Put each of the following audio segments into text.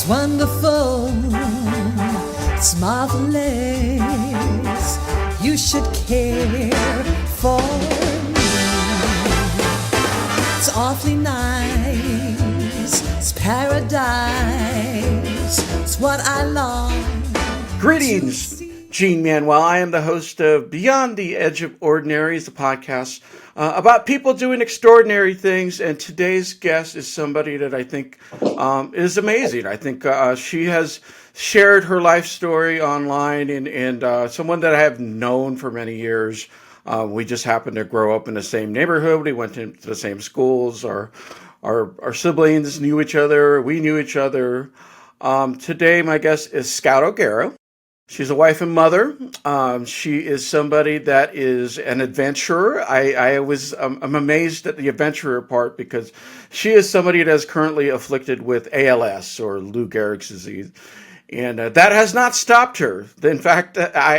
It's wonderful, it's marvelous. You should care for me. It's awfully nice, it's paradise. It's what I long. Greetings, Gene Manuel. I am the host of Beyond the Edge of Ordinary, the podcast about people doing extraordinary things. And today's guest is somebody that I think is amazing. I think she has shared her life story online, and someone that I have known for many years. We just happened to grow up in the same neighborhood. We went to the same schools. Our siblings knew each other. We knew each other. Today, my guest is Scout O'Gara. She's a wife and mother. She is somebody that is an adventurer. I'm amazed at the adventurer part because she is somebody that is currently afflicted with ALS, or Lou Gehrig's disease. And that has not stopped her. In fact, when I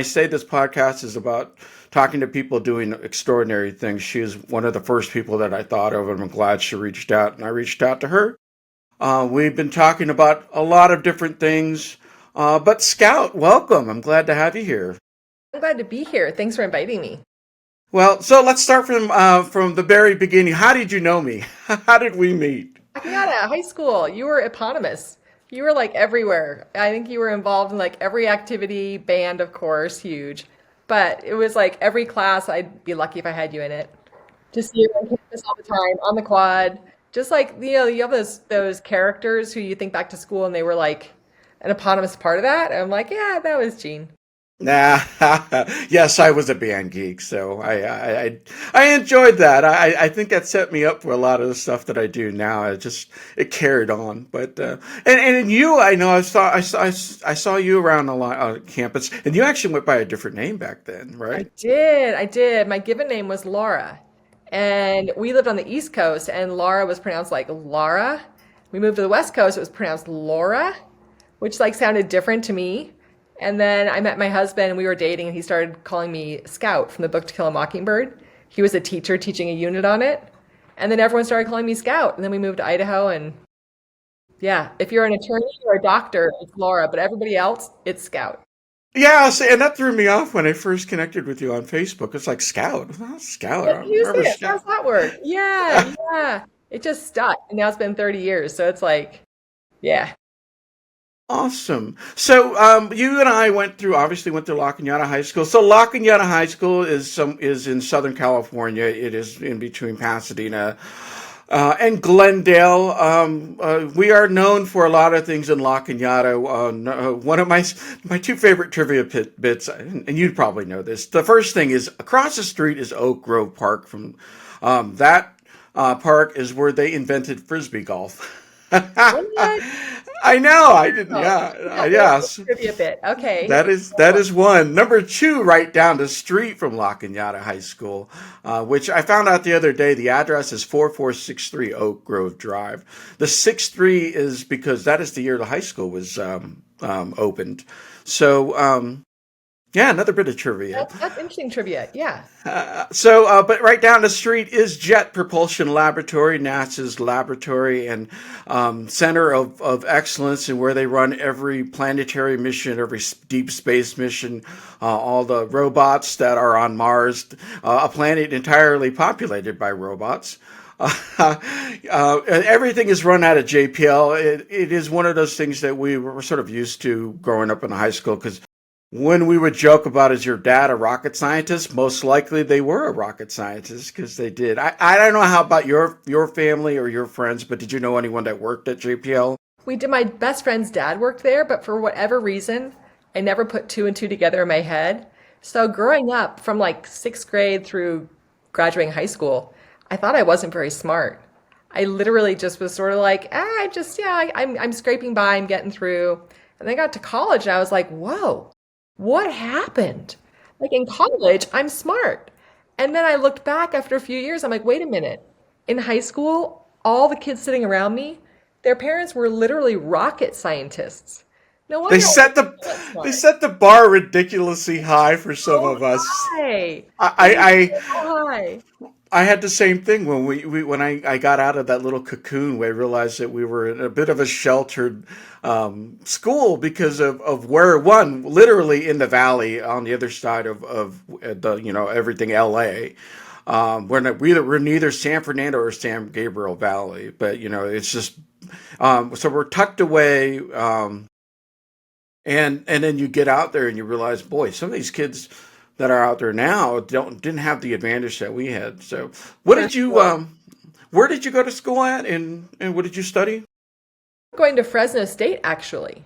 say this podcast is about talking to people doing extraordinary things, she is one of the first people that I thought of, and I'm glad she reached out, and I reached out to her. We've been talking about a lot of different things, but Scout, welcome. I'm glad to have you here. I'm glad to be here. Thanks for inviting me. Well, so let's start from the very beginning. How did you know me? How did we meet? Yeah, high school. You were eponymous. You were like everywhere. I think you were involved in like every activity, band, of course, huge. But it was like every class, I'd be lucky if I had you in it. Just see you on campus all the time, on the quad. Just like, you have those characters who you think back to school and they were like an eponymous part of that. And I'm like, yeah, that was Gene. Nah, yes, I was a band geek, so I enjoyed that. I think that set me up for a lot of the stuff that I do now. It carried on, but and you, I know I saw you around a lot on campus, and you actually went by a different name back then, right? I did. My given name was Laura. And we lived on the East Coast, and Laura was pronounced like Lara. We moved to the West Coast, it was pronounced Laura, which like sounded different to me. And then I met my husband, and we were dating, and he started calling me Scout from the book To Kill a Mockingbird. He was a teacher teaching a unit on it. And then everyone started calling me Scout. And then we moved to Idaho, and yeah, if you're an attorney or a doctor, it's Laura, but everybody else, it's Scout. Yeah, and that threw me off when I first connected with you on Facebook. It's like Scout. Scout. I Use remember it. Scout. How's that work? Yeah. It just stuck. And now it's been 30 years. So it's like, yeah. Awesome. So you and I obviously went to La Cañada High School. So La Cañada High School is in Southern California. It is in between Pasadena and Glendale. We are known for a lot of things in La Cañada. One of my two favorite trivia bits, and you'd probably know this. The first thing is across the street is Oak Grove Park. From that park is where they invented Frisbee golf. What? I know. I didn't. Yeah. Yes. Trivia bit. Okay. That is one. Number two, right down the street from La Cañada High School, which I found out the other day. The address is 4463 Oak Grove Drive. The 63 is because that is the year the high school was opened. So yeah, another bit of trivia. That's interesting trivia. Yeah. But right down the street is Jet Propulsion Laboratory, NASA's laboratory and center of excellence, and where they run every planetary mission, every deep space mission, all the robots that are on Mars, a planet entirely populated by robots. Everything is run out of JPL. It is one of those things that we were sort of used to growing up in high school, because when we would joke about, is your dad a rocket scientist? Most likely they were a rocket scientist, because they did. I don't know how about your family or your friends, but did you know anyone that worked at JPL? We did. My best friend's dad worked there, but for whatever reason, I never put two and two together in my head. So growing up from like sixth grade through graduating high school, I thought I wasn't very smart. I literally just was sort of like, I'm scraping by, I'm getting through. And then I got to college, and I was like, whoa. What happened? Like in college, I'm smart. And then I looked back after a few years, I'm like, wait a minute. In high school, all the kids sitting around me, their parents were literally rocket scientists. No wonder They set the bar ridiculously high for some of us. high. I So high. I had the same thing when when I got out of that little cocoon. I realized that we were in a bit of a sheltered school because of where one literally in the valley on the other side of the everything LA. We're neither San Fernando or San Gabriel Valley, but it's just so we're tucked away. And then you get out there and you realize, boy, some of these kids that are out there now didn't have the advantage that we had. So, what For did you sure. where did you go to school at, and what did you study? Going to Fresno State, actually.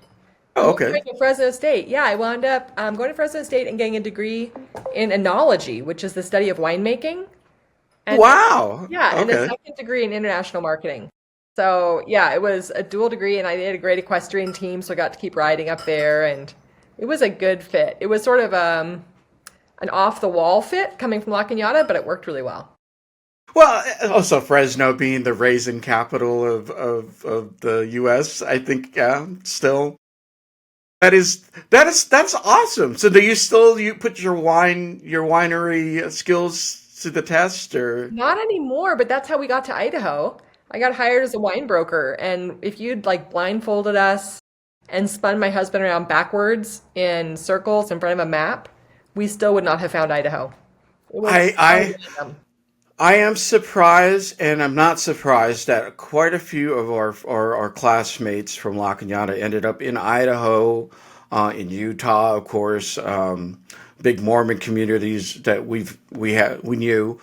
I Oh, was okay. going to Fresno State. Yeah, I wound up going to Fresno State and getting a degree in enology, which is the study of winemaking. And Wow. yeah, and a Okay. second degree in international marketing. So yeah, it was a dual degree, and I had a great equestrian team, so I got to keep riding up there, and it was a good fit. It was sort of an off the wall fit coming from La Cañada, but it worked really well. Well, also Fresno being the raisin capital of the U.S., I think still that's awesome. So do you put your winery skills to the test, or? Not anymore, but that's how we got to Idaho. I got hired as a wine broker, and if you'd like blindfolded us and spun my husband around backwards in circles in front of a map, we still would not have found Idaho. It was I so I random. I am surprised, and I'm not surprised that quite a few of our classmates from La Cañada ended up in Idaho, in Utah, of course, big Mormon communities that we knew.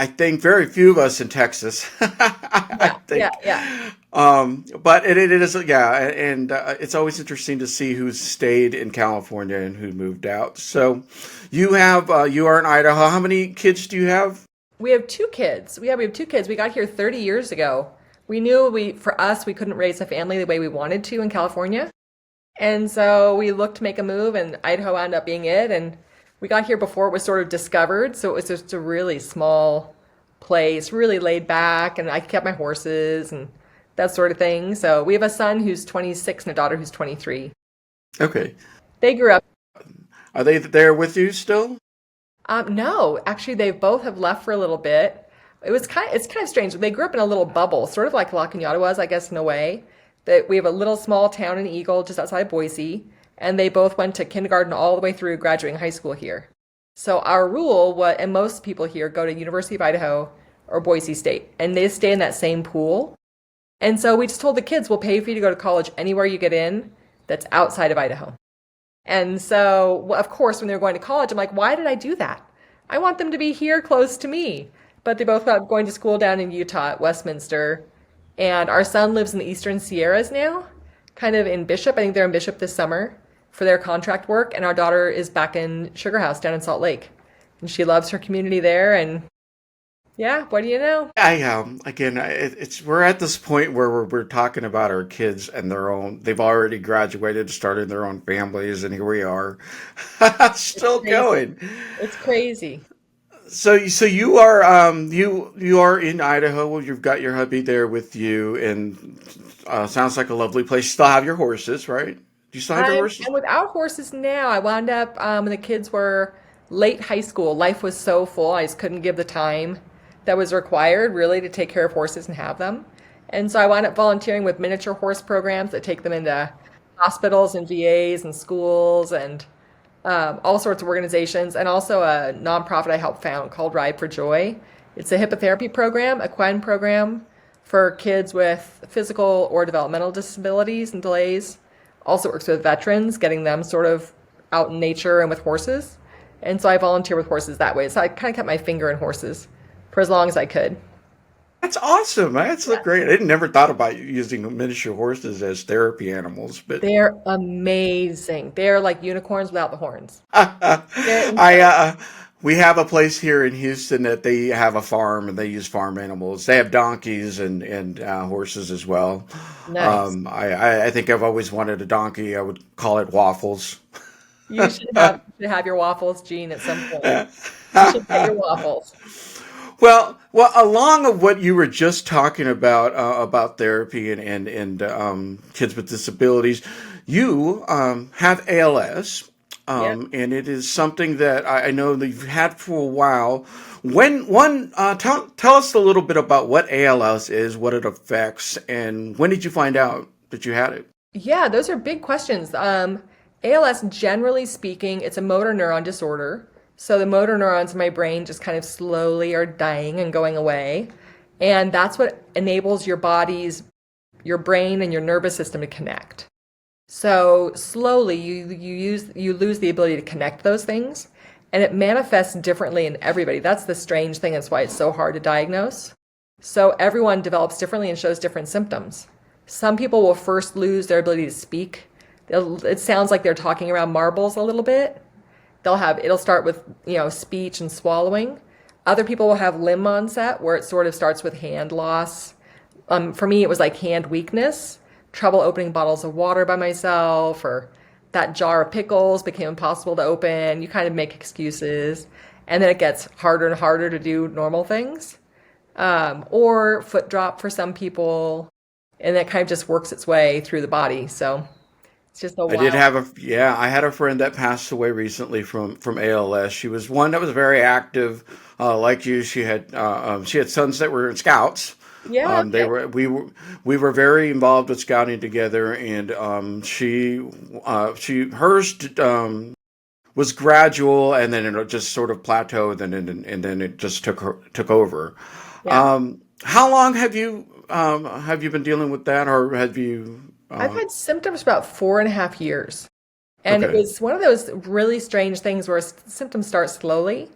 I think very few of us in Texas. I Yeah, yeah, think, yeah. but it is, yeah, and it's always interesting to see who stayed in California and who moved out. So, you are in Idaho. How many kids do you have? We have two kids. We have two kids. We got here 30 years ago. We knew for us we couldn't raise a family the way we wanted to in California. And so we looked to make a move, and Idaho ended up being it. And we got here before it was sort of discovered. So it was just a really small place, really laid back. And I kept my horses and that sort of thing. So we have a son who's 26 and a daughter who's 23. Okay. They grew up. Are they there with you still? No, actually, they both have left for a little bit. It's kind of strange. They grew up in a little bubble, sort of like La Cañada was, I guess, in a way. That we have a little small town in Eagle, just outside of Boise, and they both went to kindergarten all the way through graduating high school here. So our rule, and most people here go to University of Idaho or Boise State, and they stay in that same pool. And so we just told the kids, we'll pay for you to go to college anywhere you get in that's outside of Idaho. And so, well, of course, when they were going to college, I'm like, why did I do that? I want them to be here close to me. But they both got going to school down in Utah at Westminster. And our son lives in the Eastern Sierras now, kind of in Bishop. I think they're in Bishop this summer for their contract work. And our daughter is back in Sugar House down in Salt Lake. And she loves her community there. And yeah, what do you know? I again, it's we're at this point where we're talking about our kids and they've already graduated, started their own families, and here we are, It's still crazy. going. It's crazy. So you are you are in Idaho. Well, you've got your hubby there with you, and sounds like a lovely place. You still have your horses, right? Do you still have your horses? I'm without horses now. I wound up when the kids were late high school. Life was so full, I just couldn't give the time that was required really to take care of horses and have them. And so I wound up volunteering with miniature horse programs that take them into hospitals and VAs and schools and all sorts of organizations, and also a nonprofit I helped found called Ride for Joy. It's a hippotherapy program, equine program for kids with physical or developmental disabilities and delays. Also works with veterans, getting them sort of out in nature and with horses. And so I volunteer with horses that way. So I kind of kept my finger in horses for as long as I could. That's awesome. That's so great. I never thought about using miniature horses as therapy animals, but They're amazing. They're like unicorns without the horns. They're I incredible. we have a place here in Houston that they have a farm and they use farm animals. They have donkeys and horses as well. Nice. I think I've always wanted a donkey. I would call it Waffles. You should have your waffles, Gene, at some point. You should get your waffles. Well, along of what you were just talking about therapy and kids with disabilities, you have ALS. Yeah. and it is something that I know that you've had for a while. Tell us a little bit about what ALS is, what it affects, and when did you find out that you had it? Yeah, those are big questions. ALS, generally speaking, it's a motor neuron disorder. So the motor neurons in my brain just kind of slowly are dying and going away. And that's what enables your brain and your nervous system to connect. So slowly you lose the ability to connect those things, and it manifests differently in everybody. That's the strange thing. That's why it's so hard to diagnose. So everyone develops differently and shows different symptoms. Some people will first lose their ability to speak. It sounds like they're talking around marbles a little bit. It'll start with, speech and swallowing. Other people will have limb onset where it sort of starts with hand loss. For me, it was like hand weakness, trouble opening bottles of water by myself, or that jar of pickles became impossible to open. You kind of make excuses. And then it gets harder and harder to do normal things. Or foot drop for some people. And that kind of just works its way through the body. So it's just a I did wild. have I had a friend that passed away recently from ALS. She was one that was very active, like you. She had sons that were in scouts. Yeah, They okay. were we were very involved with scouting together, and hers was gradual, and then it just sort of plateaued, and then it just took over. Yeah. How long have you been dealing with that, or have you? I've had symptoms for about 4.5 years. And it Okay. was one of those really strange things where symptoms start slowly.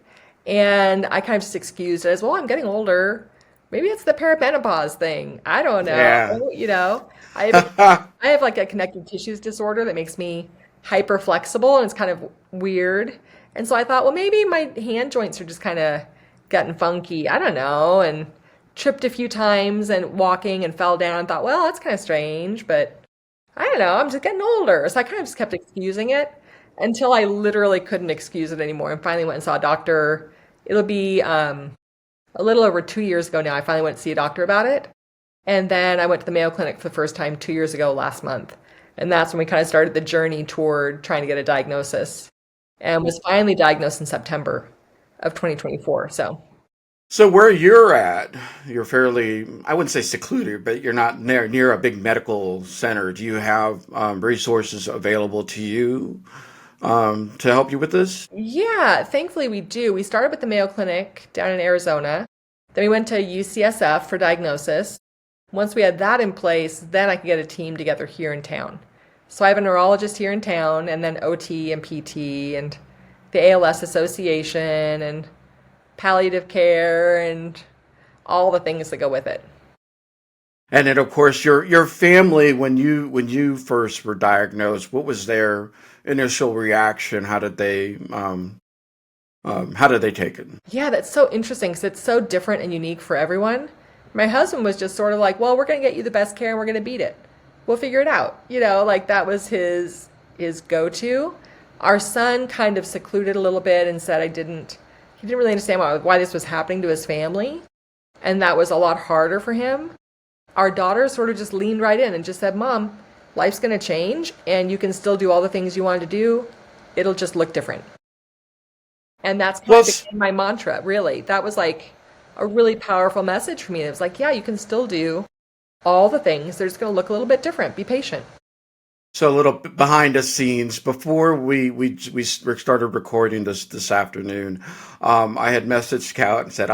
And I kind of just excused it as, well, I'm getting older. Maybe it's the perimenopause thing. I don't know. Yeah. I have I have like a connective tissues disorder that makes me hyper flexible and it's kind of weird. And so I thought, well, maybe my hand joints are just kind of getting funky. I don't know. And tripped a few times and walking and fell down and thought, well, that's kind of strange, but I don't know, I'm just getting older. So I kind of just kept excusing it until I literally couldn't excuse it anymore and finally went and saw a doctor. It'll be a little over 2 years ago now. I finally went to see a doctor about it. And then I went to the Mayo Clinic for the first time 2 years ago last month. And that's when we kind of started the journey toward trying to get a diagnosis and was finally diagnosed in September of 2024. So where you're at, you're fairly, I wouldn't say secluded, but you're not near a big medical center. Do you have resources available to you to help you with this? Yeah, thankfully we do. We started with the Mayo Clinic down in Arizona. Then we went to UCSF for diagnosis. Once we had that in place, then I could get a team together here in town. So I have a neurologist here in town, and then OT and PT, and the ALS Association, and palliative care, and all the things that go with it. And then, of course, your family, when you first were diagnosed, what was their initial reaction? How did they take it? Yeah, that's so interesting because it's so different and unique for everyone. My husband was just sort of like, well, we're going to get you the best care and we're going to beat it. We'll figure it out. Like that was his go-to. Our son kind of secluded a little bit and said he didn't really understand why this was happening to his family. And that was a lot harder for him. Our daughter sort of just leaned right in and just said, Mom, life's going to change and you can still do all the things you wanted to do. It'll just look different. And that's kind Well, of became my mantra, really. That was like a really powerful message for me. It was like, yeah, you can still do all the things. They're just going to look a little bit different. Be patient. so a little bit behind the scenes before we started recording this afternoon. I had messaged Scout and said,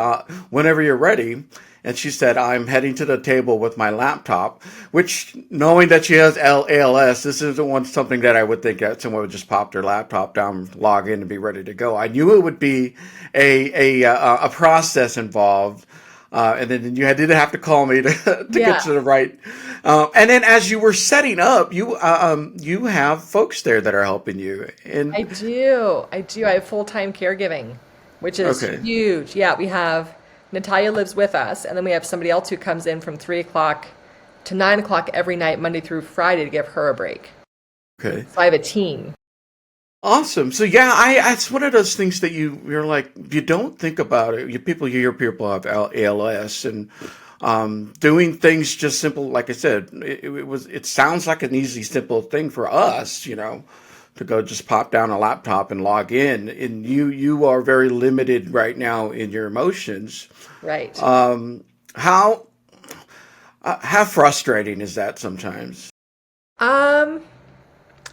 "Whenever you're ready." And she said, "I'm heading to the table with my laptop," which, knowing that she has ALS, this isn't something that I would think that someone would just pop their laptop down, log in, and be ready to go. I knew it would be a process involved, and then did have to call me to get Yeah, to the right. And then as you were setting up, you have folks there that are helping you. I And do. I do. I have full-time caregiving, which is okay, huge. Yeah, we have Natalia lives with us, and then we have somebody else who comes in from 3 o'clock to 9 o'clock every night, Monday through Friday, to give her a break. okay. So I have a team. Awesome. So yeah, it's one of those things that you're like you don't think about it. You hear people have ALS and doing things just simple. Like I said, it sounds like an easy, simple thing for us, to go just pop down a laptop and log in. And you are very limited right now in your emotions. Right. How how frustrating is that sometimes? Um,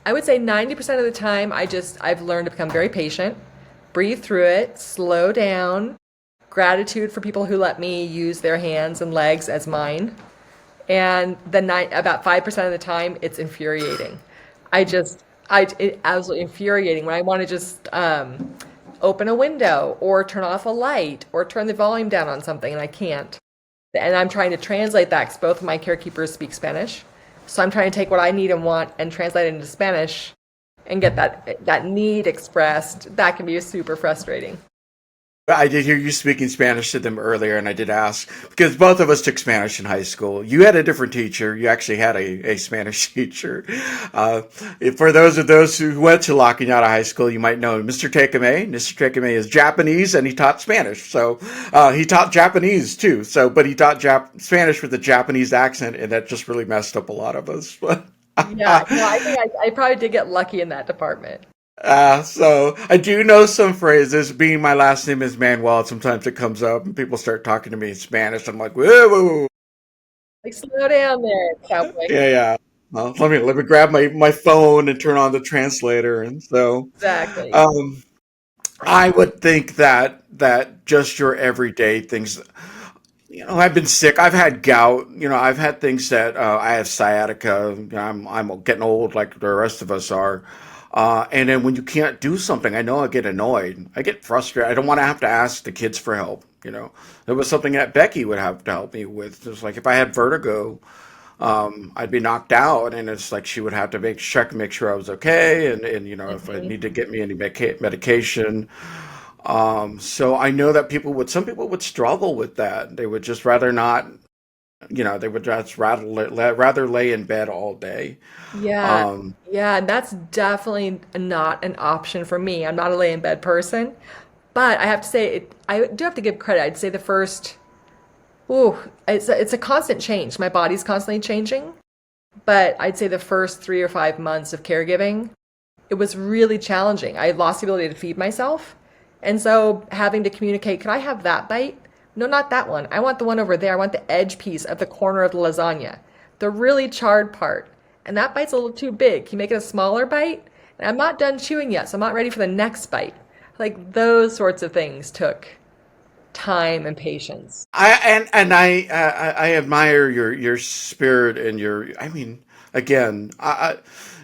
I would say 90% of the time, I've learned to become very patient, breathe through it, slow down, gratitude for people who let me use their hands and legs as mine. And about 5% of the time, it's infuriating. It's absolutely infuriating when I want to just open a window or turn off a light or turn the volume down on something and I can't. And I'm trying to translate that because both of my carekeepers speak Spanish. So I'm trying to take what I need and want and translate it into Spanish and get that need expressed. That can be super frustrating. I did hear you speaking Spanish to them earlier, and I did ask because both of us took Spanish in high school. You had a different teacher. You actually had a Spanish teacher. For those who went to La Cañada High School, you might know Mr. Takame. Mr. Takame is Japanese, and he taught Spanish. So he taught Japanese too. But he taught Spanish with a Japanese accent, and that just really messed up a lot of us. Yeah, no, I think I probably did get lucky in that department. So I do know some phrases. Being my last name is Manuel, sometimes it comes up and people start talking to me in Spanish. I'm like, whoa, whoa, whoa. Like, slow down there, cowboy. Yeah, yeah. Well, let me grab my phone and turn on the translator. And so, Exactly. um, I would think that just your everyday things. I've been sick. I've had gout. I've had things that I have sciatica. I'm getting old, like the rest of us are. And then when you can't do something, I know I get annoyed. I get frustrated. I don't want to have to ask the kids for help. There was something that Becky would have to help me with. It's like if I had vertigo, I'd be knocked out, and it's like she would have to make sure I was okay, and if I need to get me any medication. So I know that some people would struggle with that. They would just rather not, they would just rather lay in bed all day. Yeah, Um, yeah, and that's definitely not an option for me. I'm not a lay in bed person, but I have to say I do have to give credit. I'd say the first, ooh, it's a constant change. My body's constantly changing, but I'd say the first 3 or 5 months of caregiving, it was really challenging. I lost the ability to feed myself, and so having to communicate, could I have that bite? No, not that one. I want the one over there. I want the edge piece of the corner of the lasagna, the really charred part. And that bite's a little too big. Can you make it a smaller bite? And I'm not done chewing yet, so I'm not ready for the next bite. Like those sorts of things took time and patience. I admire your spirit and your. I mean, again,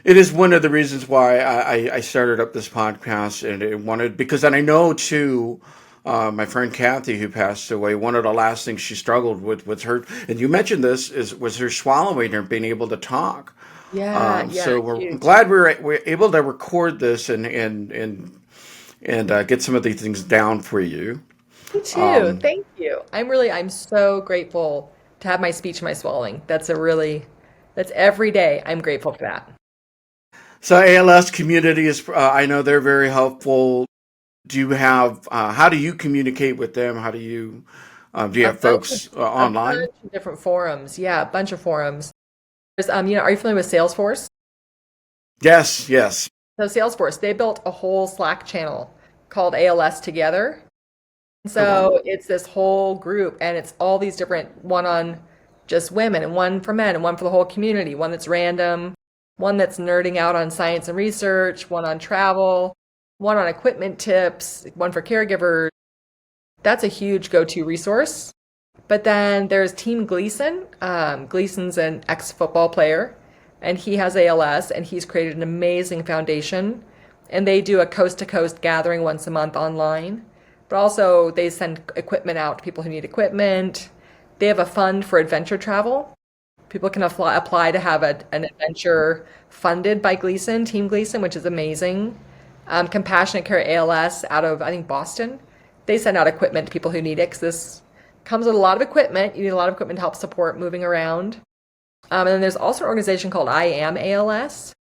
it is one of the reasons why I started up this podcast and it wanted because and I know too. My friend Kathy, who passed away, one of the last things she struggled with was her, and you mentioned this, was her swallowing and being able to talk. Yeah, yeah, So I'm huge. glad we're able to record this and get some of these things down for you. Me too. Um, Thank you. I'm so grateful to have my speech and my swallowing. That's every day. I'm grateful for that. so ALS community is, I know they're very helpful. How do you communicate with them? Do you A have bunch of folks a online? bunch of different forums. Yeah, a bunch of forums. Are you familiar with Salesforce? Yes, yes. So Salesforce, they built a whole Slack channel called ALS Together. Oh, wow. So it's this whole group, and it's all these different one on just women, and one for men, and one for the whole community, one that's random, one that's nerding out on science and research, one on travel, one on equipment tips, one for caregivers. That's a huge go-to resource. But then there's Team Gleason. Gleason's an ex-football player, and he has ALS, and he's created an amazing foundation. And they do a coast-to-coast gathering once a month online. But also, they send equipment out to people who need equipment. They have a fund for adventure travel. People can apply to have an adventure funded by Gleason, Team Gleason, which is amazing. Compassionate Care ALS out of, I think, Boston. They send out equipment to people who need it because this comes with a lot of equipment. You need a lot of equipment to help support moving around. And then there's also an organization called I Am ALS,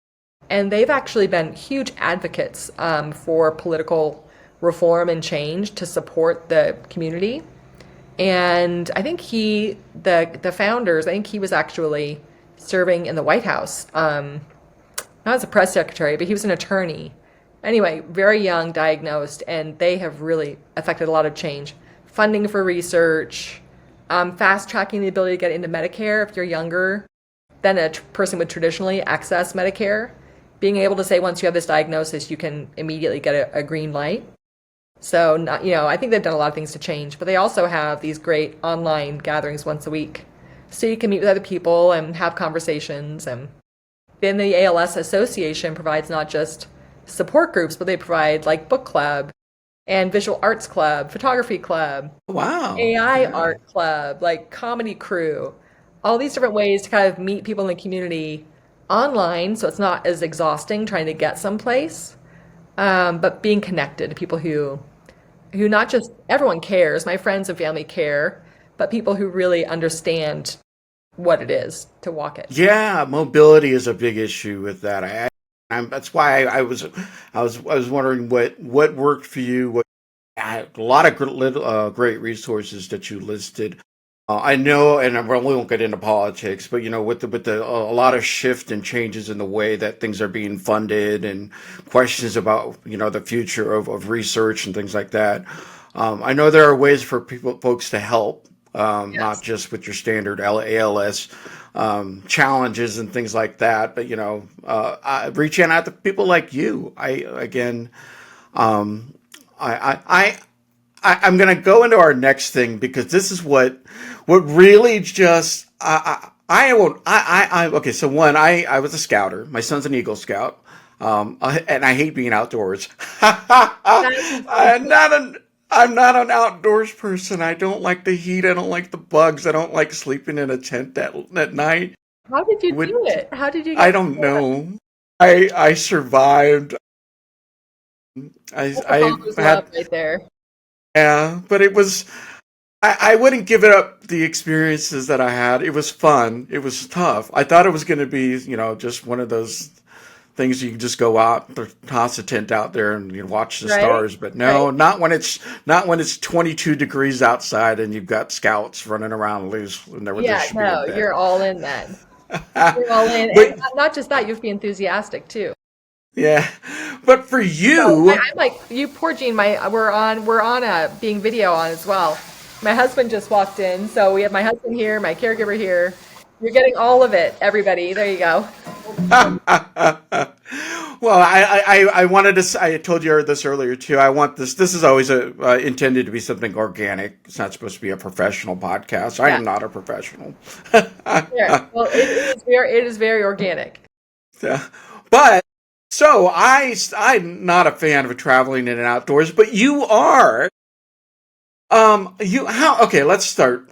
and they've actually been huge advocates for political reform and change to support the community. And I think the founders, I think he was actually serving in the White House Not as a press secretary, but he was an attorney. Anyway, very young, diagnosed, and they have really affected a lot of change. Funding for research, fast tracking the ability to get into Medicare if you're younger than a person would traditionally access Medicare. Being able to say once you have this diagnosis, you can immediately get a green light. So, not, I think they've done a lot of things to change, but they also have these great online gatherings once a week. So you can meet with other people and have conversations. And then the ALS Association provides not just support groups, but they provide like book club and visual arts club, photography club, Wow. AI Yeah. art club, like comedy crew, all these different ways to kind of meet people in the community online. So it's not as exhausting trying to get someplace, but being connected to people who not just everyone cares, my friends and family care, but people who really understand what it is to walk it. Yeah, mobility is a big issue with that. That's why I was wondering what worked for you. A lot of great resources that you listed. I know, and we won't get into politics, but with the a lot of shift and changes in the way that things are being funded, and questions about the future of research and things like that. I know there are ways for folks to help, not Yes. just with your standard ALS challenges and things like that, but reaching out to people like you. I'm going to go into our next thing, because this is what really just I won't I okay. So one, I was a scouter. My son's an Eagle Scout, and I hate being outdoors. That's I'm not an outdoors person. I don't like the heat. I don't like the bugs. I don't like sleeping in a tent at night. How did you Would do it? How did you I get don't through that? know. I survived. That's a I father's love had right there. Yeah, but it was. I wouldn't give it up the experiences that I had. It was fun. It was tough. I thought it was going to be, just one of those things you can just go out, toss a tent out there, and watch the Right? stars. But Right. no, not when it's 22 degrees outside and you've got scouts running around loose, and there Yeah, should be a no, bed. you're all in then. You're all in. And But not just that, you have to be enthusiastic too. yeah, but for So you, I'm like, you poor Gene, we're on a being video on as well. My husband just walked in, so we have my husband here, my caregiver here. You're getting all of it, everybody. There you go. well, I wanted to. I told you this earlier too. I want this. This is always intended to be something organic. It's not supposed to be a professional podcast. I Yeah. am not a professional. There. Well, it is very organic. But so I'm not a fan of traveling in and outdoors. But you are. You how? Okay, let's start.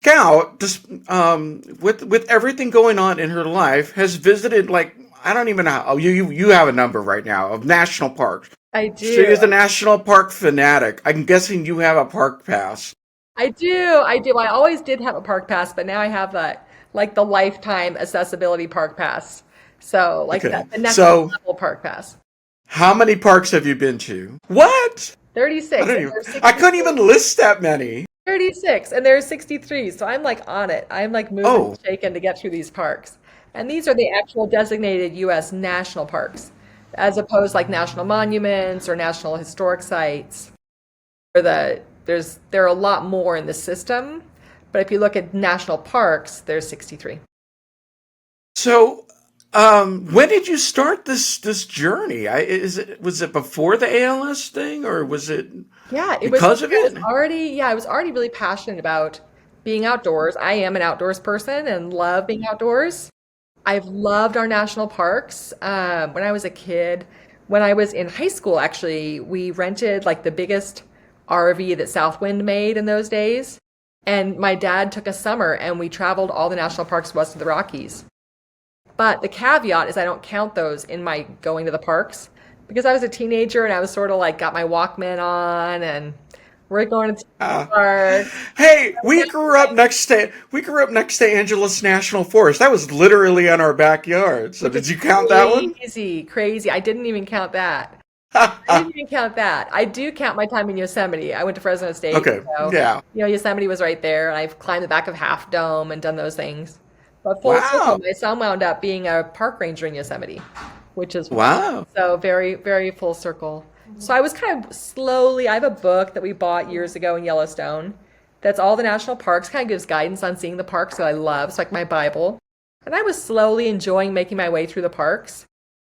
Scout, just with everything going on in her life, has visited, like, I don't even know how. Oh, you have a number right now of national parks. I She do. is a national park fanatic. I'm guessing you have a park pass. I do. I do. I always did have a park pass, but now I have the lifetime accessibility park pass. So like Okay, the next so level park pass. how many parks have you been to? What? I 36 don't and even. there's I couldn't even 63. list that many. 36 and there's 63. So I'm like on it. I'm like moving and Oh, shaking to get through these parks. And these are the actual designated US national parks, as opposed like national monuments or national historic sites. Or there are a lot more in the system, but if you look at national parks, there's 63. so when did you start this journey? Was it before the ALS thing, or was it Yeah, it was because of I was it? already yeah, I was already really passionate about being outdoors. I am an outdoors person and love being outdoors. I've loved our national parks. When I was a kid, when I was in high school, actually, we rented like the biggest RV that Southwind made in those days. And my dad took a summer and we traveled all the national parks west of the Rockies. But the caveat is I don't count those in my going to the parks because I was a teenager and I was sort of like got my Walkman on and we're going to the Uh, park. Hey, we grew up next to Angeles National Forest. That was literally in our backyard. So Which is did you count that one? crazy, crazy. I didn't even count that. I didn't even count that. I do count my time in Yosemite. I went to Fresno State, Okay, so yeah. Yosemite was right there, and I've climbed the back of Half Dome and done those things. But full circle, Wow. my son wound up being a park ranger in Yosemite, which is Wow. so very, very full circle. So I was kind of slowly, I have a book that we bought years ago in Yellowstone that's all the national parks, kind of gives guidance on seeing the parks that I love. It's like my Bible. And I was slowly enjoying making my way through the parks.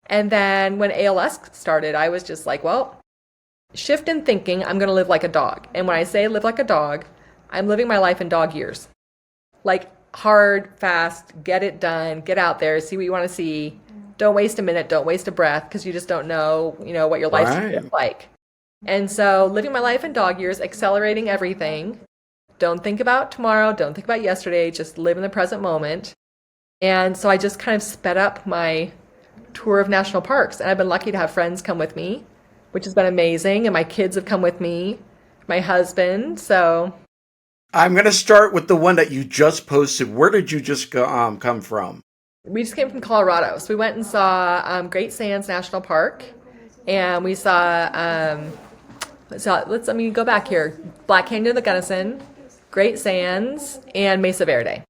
And then when ALS started, I was just like, well, shift in thinking, I'm going to live like a dog. And when I say live like a dog, I'm living my life in dog years. Like hard, fast, get it done, get out there, see what you want to see. Don't waste a minute, don't waste a breath because you just don't know, what your life's going to Right. look like. And so living my life in dog years, accelerating everything. Don't think about tomorrow, don't think about yesterday, just live in the present moment. And so I just kind of sped up my tour of national parks. And I've been lucky to have friends come with me, which has been amazing. And my kids have come with me, my husband. So I'm going to start with the one that you just posted. Where did you just come from? we just came from Colorado. So we went and saw Great Sands National Park. And we saw, let me go back here. Black Canyon of the Gunnison, Great Sands, and Mesa Verde.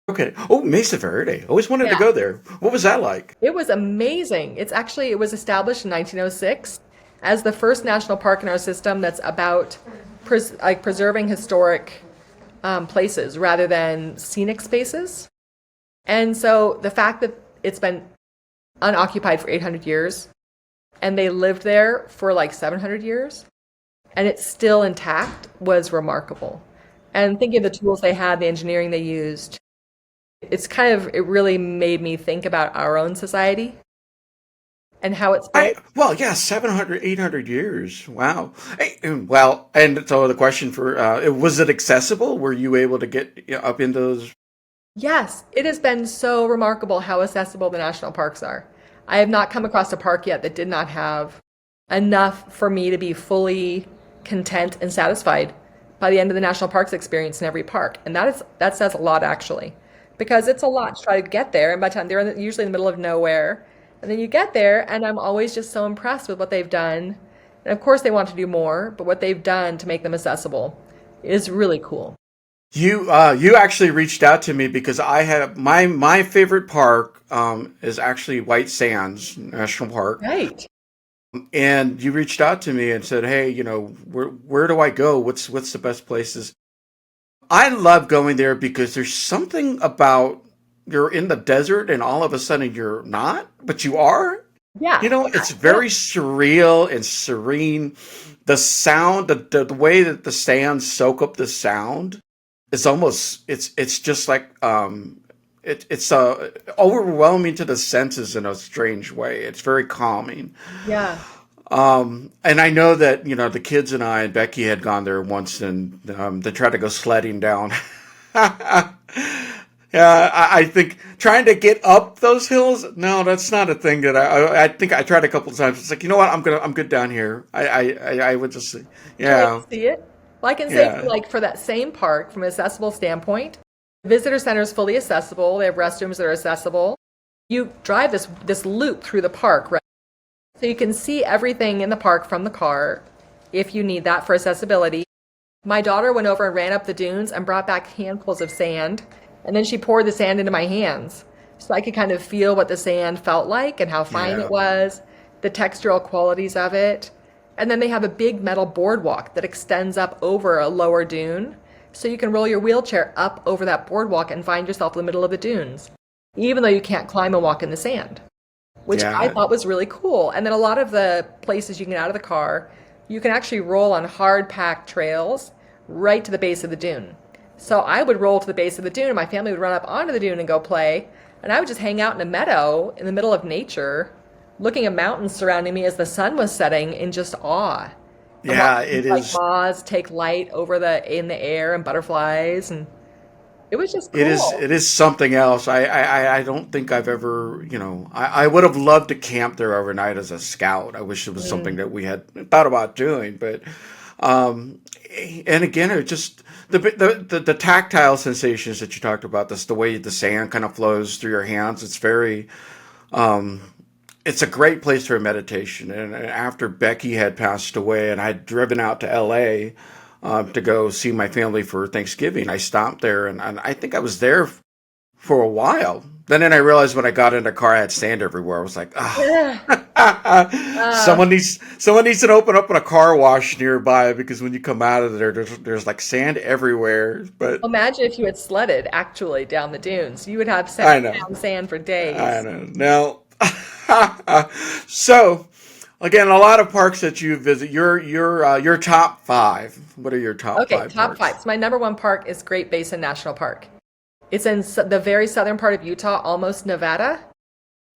Okay. Oh, Mesa Verde. Always wanted to Yeah. go there. What was that like? It was amazing. It was established in 1906 as the first national park in our system that's about preserving historic places rather than scenic spaces. And so the fact that it's been unoccupied for 800 years and they lived there for like 700 years and it's still intact was remarkable. And thinking of the tools they had, the engineering they used, it really made me think about our own society and how it's built. Well, yeah, 700, 800 years. Wow. Hey, well, and so the question was it accessible? Were you able to get up in those? Yes, it has been so remarkable how accessible the national parks are. I have not come across a park yet that did not have enough for me to be fully content and satisfied by the end of the national parks experience in every park. And that says a lot actually, because it's a lot to try to get there. And by the time usually in the middle of nowhere, and then you get there, and I'm always just so impressed with what they've done. And of course, they want to do more, but what they've done to make them accessible is really cool. You actually reached out to me because I have my favorite park is actually White Sands National Park. Right. And you reached out to me and said, "Hey, where do I go? What's the best places?" I love going there because there's something about you're in the desert and all of a sudden you're not, but you are. Yeah. It's very surreal and serene. The sound, the way that the sands soak up the sound, it's just like it's overwhelming to the senses in a strange way. It's very calming. Yeah. And I know that, the kids and I and Becky had gone there once and they tried to go sledding down. Yeah, I think trying to get up those hills, no, that's not a thing that I think I tried a couple of times. It's like, you know what, I'm good down here. I would just, Can't wait yeah, to see it. Well, I can say yeah, for that same park, from an accessible standpoint, the visitor center is fully accessible. They have restrooms that are accessible. You drive this loop through the park, right? So you can see everything in the park from the car if you need that for accessibility. My daughter went over and ran up the dunes and brought back handfuls of sand, and then she poured the sand into my hands so I could kind of feel what the sand felt like and how fine yeah. it was, the textural qualities of it. And then they have a big metal boardwalk that extends up over a lower dune, so you can roll your wheelchair up over that boardwalk and find yourself in the middle of the dunes, even though you can't climb and walk in the sand, which I Yeah. thought was really cool. And then a lot of the places you can get out of the car, you can actually roll on hard packed trails right to the base of the dune. So I would roll to the base of the dune, and my family would run up onto the dune and go play, and I would just hang out in a meadow in the middle of nature, looking at mountains surrounding me as the sun was setting in just awe. And Yeah, watching it like is. moths take light in the air and butterflies, and it was just It is. cool. It is something else. I don't think I've ever. I would have loved to camp there overnight as a scout. I wish it was something Mm. that we had thought about doing, but um, and again, it just the tactile sensations that you talked about. This the way the sand kind of flows through your hands. It's very. Um, it's a great place for meditation. And after Becky had passed away, and I'd driven out to L.A. To go see my family for Thanksgiving, I stopped there, and I think I was there for a while. Then I realized when I got in the car, I had sand everywhere. I was like, Yeah. someone needs to open up a car wash nearby because when you come out of there, there's like sand everywhere. But Imagine if you had sledded actually down the dunes. You would have I set know, down sand for I days. know. Now, so again, a lot of parks that you visit. Your top five. What are your top Okay, five top parks? five. So my number one park is Great Basin National Park. It's in the very southern part of Utah, almost Nevada,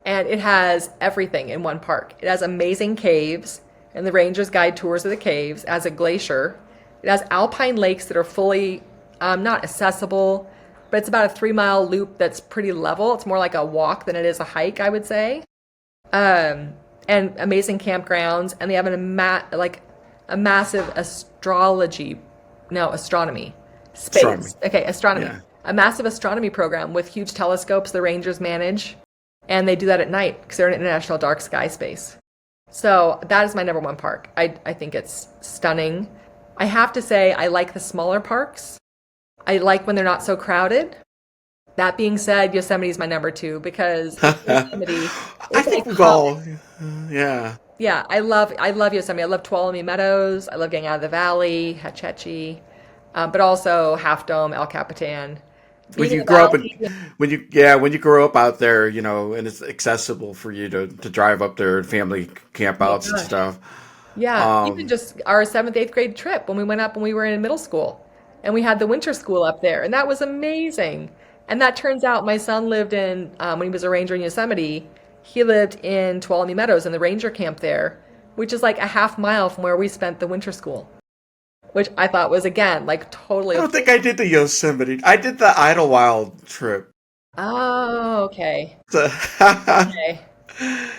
and it has everything in one park. It has amazing caves, and the rangers guide tours of the caves. It has a glacier. It has alpine lakes that are fully not accessible, but it's about a 3 mile loop that's pretty level. It's more like a walk than it is a hike, I would say. And amazing campgrounds, and they have a massive astronomy Astronomy. space. Okay, astronomy. Yeah. A massive astronomy program with huge telescopes the rangers manage, and they do that at night because they're an international dark sky space. So that is my number one park. I think it's stunning. I have to say I like the smaller parks. I like when they're not so crowded. That being said, Yosemite is my number two because Yosemite I is think we've iconic. all, yeah. Yeah, I love Yosemite. I love Tuolumne Meadows. I love getting out of the valley, Hetch Hetchy, but also Half Dome, El Capitan. When Being in you the grow up and valley, when you grow up out there, and it's accessible for you to drive up there and family oh my campouts and gosh. stuff. Yeah, even Um, just our seventh, eighth grade trip when we went up when we were in middle school, and we had the winter school up there, and that was amazing. And that turns out my son lived in when he was a ranger in Yosemite. He lived in Tuolumne Meadows in the ranger camp there, which is like a half mile from where we spent the winter school, which I thought was again like totally I don't okay. think I did the Yosemite. I did the Idlewild trip. Oh, okay. So- Okay.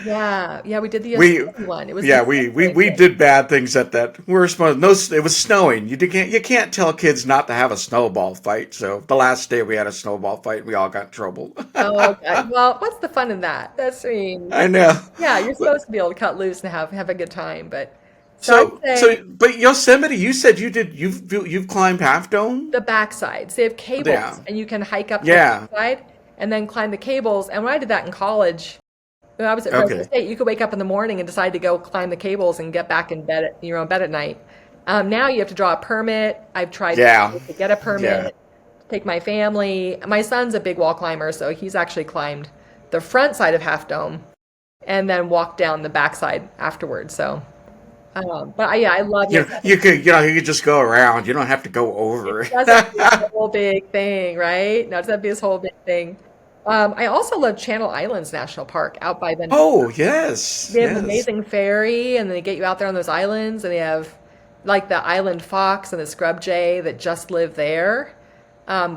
Yeah. Yeah, we did the we Yosemite one. It was yeah, the we thing. did bad things at that. We were supposed no, it was snowing. You can't tell kids not to have a snowball fight. So the last day we had a snowball fight, we all got in trouble. Oh, okay. Well, what's the fun in that? I mean, I know. yeah, you're But supposed to be able to cut loose and have a good time, but so I'd say but Yosemite, you said you've climbed Half Dome? the backsides. They have cables, Yeah. and you can hike up to the Yeah. backside and then climb the cables. And when I did that in college, when I was at Fresno Okay. State, you could wake up in the morning and decide to go climb the cables and get back in bed at your own bed at night. Now you have to draw a permit. I've tried Yeah. to get a Yeah. permit, take my family. My son's a big wall climber, so he's actually climbed the front side of Half Dome and then walked down the backside afterwards. So, yeah, I love Yosemite. You could just go around. You don't have to go It over it. doesn't have to be this whole big thing, right? No, it doesn't have to be this whole big thing. I also love Channel Islands National Park out by Vancouver. Oh, yes. They have an Yes. amazing ferry, and they get you out there on those islands, and they have like the island fox and the scrub jay that just live there.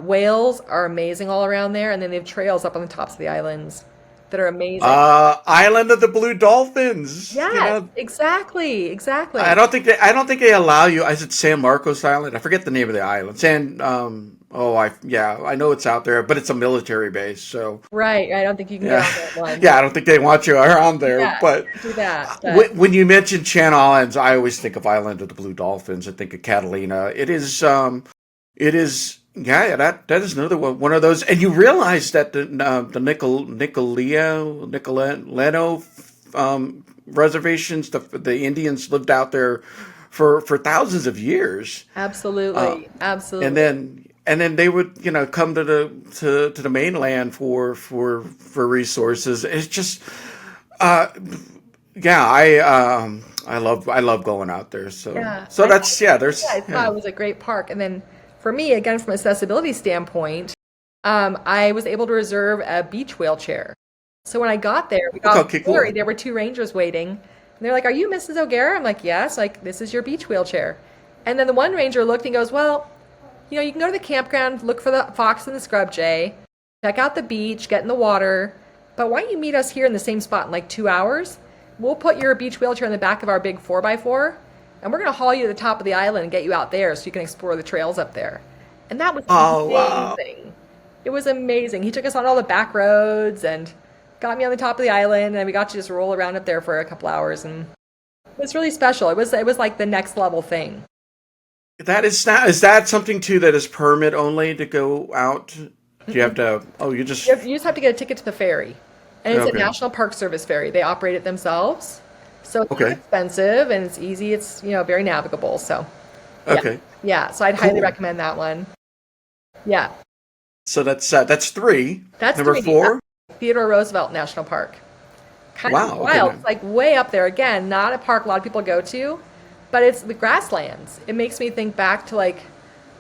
Whales are amazing all around there, and then they have trails up on the tops of the islands that are amazing. Island of the Blue Dolphins. Yes, exactly, exactly. I don't think they allow you. I said San Marcos Island. I forget the name of the island. I know it's out there, but it's a military base. So Right, I don't think you can get yeah, on that one. yeah. I don't think they want you around there. Yeah, But can't do that. But when you mention Channel Islands, I always think of Island of the Blue Dolphins. I think of Catalina. It is. Yeah, that is another one of those. And you realize that the Nicoleno reservations, the Indians lived out there for thousands of years, absolutely, and absolutely. then they would come to the mainland for resources. It's just yeah, I love going out there. Yeah, So that's yeah. There's I thought yeah. it was a great park. And then for me, again, from an accessibility standpoint, I was able to reserve a beach wheelchair. So when I got there, we got Okay, ferry. cool. There were two rangers waiting. And they're like, "Are you Mrs. O'Gara?" I'm like, "Yes." Like, "This is your beach wheelchair." And then the one ranger looked and goes, "Well, you can go to the campground, look for the fox and the scrub jay, check out the beach, get in the water. But why don't you meet us here in the same spot in like 2 hours? We'll put your beach wheelchair in the back of our big 4x4, and we're going to haul you to the top of the island and get you out there so you can explore the trails up there." And that was Oh wow. amazing. It was amazing. He took us on all the back roads and got me on the top of the island, and we got to just roll around up there for a couple hours, and it was really special. It was like the next level thing. That is not, is that something too that is permit only to go out Do you have to? Oh, you just You just have to get a ticket to the ferry. And it's a okay. National Park Service ferry. They operate it themselves. So it's not Okay. expensive and it's easy. It's, very navigable. So yeah. Okay. Yeah. So I'd highly Cool. recommend that one. Yeah. So that's three. That's Number 3D. four. That's Theodore Roosevelt National Park. Kind of Wow. Okay. wild. It's like way up there. Again, not a park a lot of people go to, but it's the grasslands. It makes me think back to like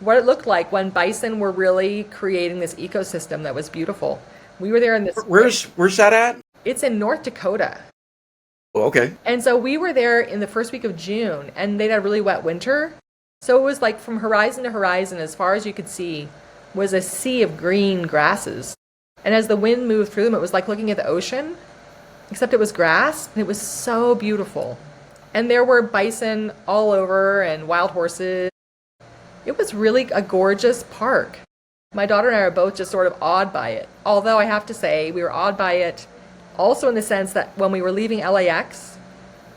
what it looked like when bison were really creating this ecosystem that was beautiful. We were there in this. Where's that at? It's in North Dakota. Oh, okay. And so we were there in the first week of June, and they'd had a really wet winter. So it was like from horizon to horizon, as far as you could see, was a sea of green grasses. And as the wind moved through them, it was like looking at the ocean, except it was grass, and it was so beautiful. And there were bison all over and wild horses. It was really a gorgeous park. My daughter and I are both just sort of awed by it. Although I have to say, we were awed by it also in the sense that when we were leaving LAX,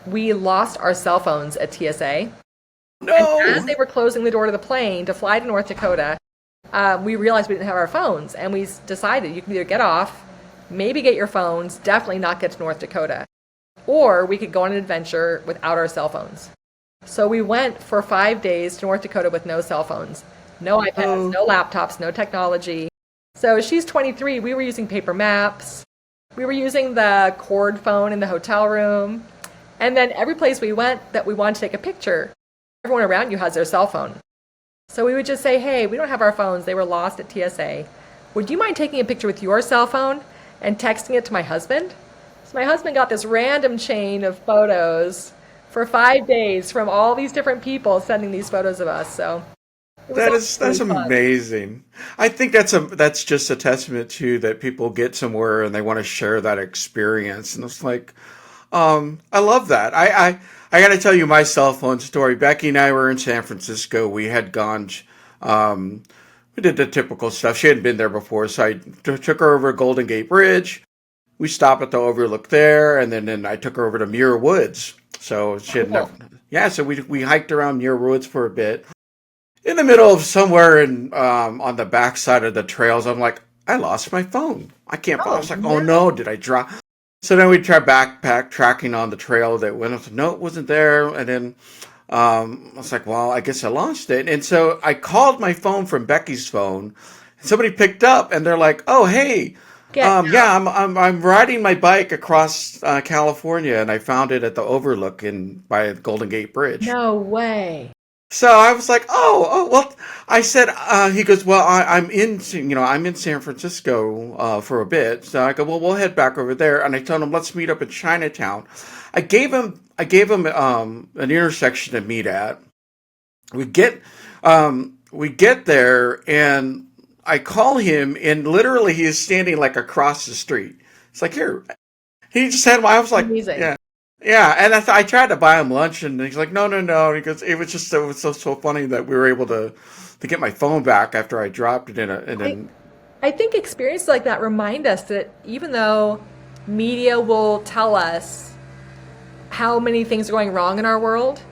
we lost our cell phones at TSA. No. And as they were closing the door to the plane to fly to North Dakota, we realized we didn't have our phones. And we decided you can either get off, maybe get your phones, definitely not get to North Dakota. Or we could go on an adventure without our cell phones. So we went for 5 days to North Dakota with no cell phones, no iPads, no laptops, no technology. So she's 23. We were using paper maps. We were using the cord phone in the hotel room. And then every place we went that we wanted to take a picture, everyone around you has their cell phone. So we would just say, hey, we don't have our phones. They were lost at TSA. Would you mind taking a picture with your cell phone and texting it to my husband? So my husband got this random chain of photos for 5 days from all these different people sending these photos of us. So That's really fun. amazing. I think that's just a testament to that people get somewhere and they want to share that experience. And it's like, I love that. I got to tell you my cell phone story. Becky and I were in San Francisco. We had gone. We did the typical stuff. She hadn't been there before, so I took her over Golden Gate Bridge. We stopped at the Overlook there, and then I took her over to Muir Woods. So she had never. Yeah, so we hiked around Muir Woods for a bit. In the middle of somewhere on the backside of the trails, I'm like, I lost my phone. I can't. I was like, oh no, did I drop? So then we tried backpack tracking on the trail that went up. No, it wasn't there. And then I was like, well, I guess I lost it. And so I called my phone from Becky's phone. Somebody picked up, and they're like, oh hey, yeah, I'm riding my bike across California, and I found it at the Overlook by the Golden Gate Bridge. No way. So I was like, oh, well, I said, he goes, well, I'm in San Francisco for a bit. So I go, well, we'll head back over there. And I told him, let's meet up in Chinatown. I gave him an intersection to meet at. We get there, and I call him, and literally he is standing like across the street. It's like, here. He just had I was like, amazing. yeah. Yeah, and I tried to buy him lunch, and he's like, no. He goes, it was so funny that we were able to get my phone back after I dropped it I think experiences like that remind us that even though media will tell us how many things are going wrong in our world,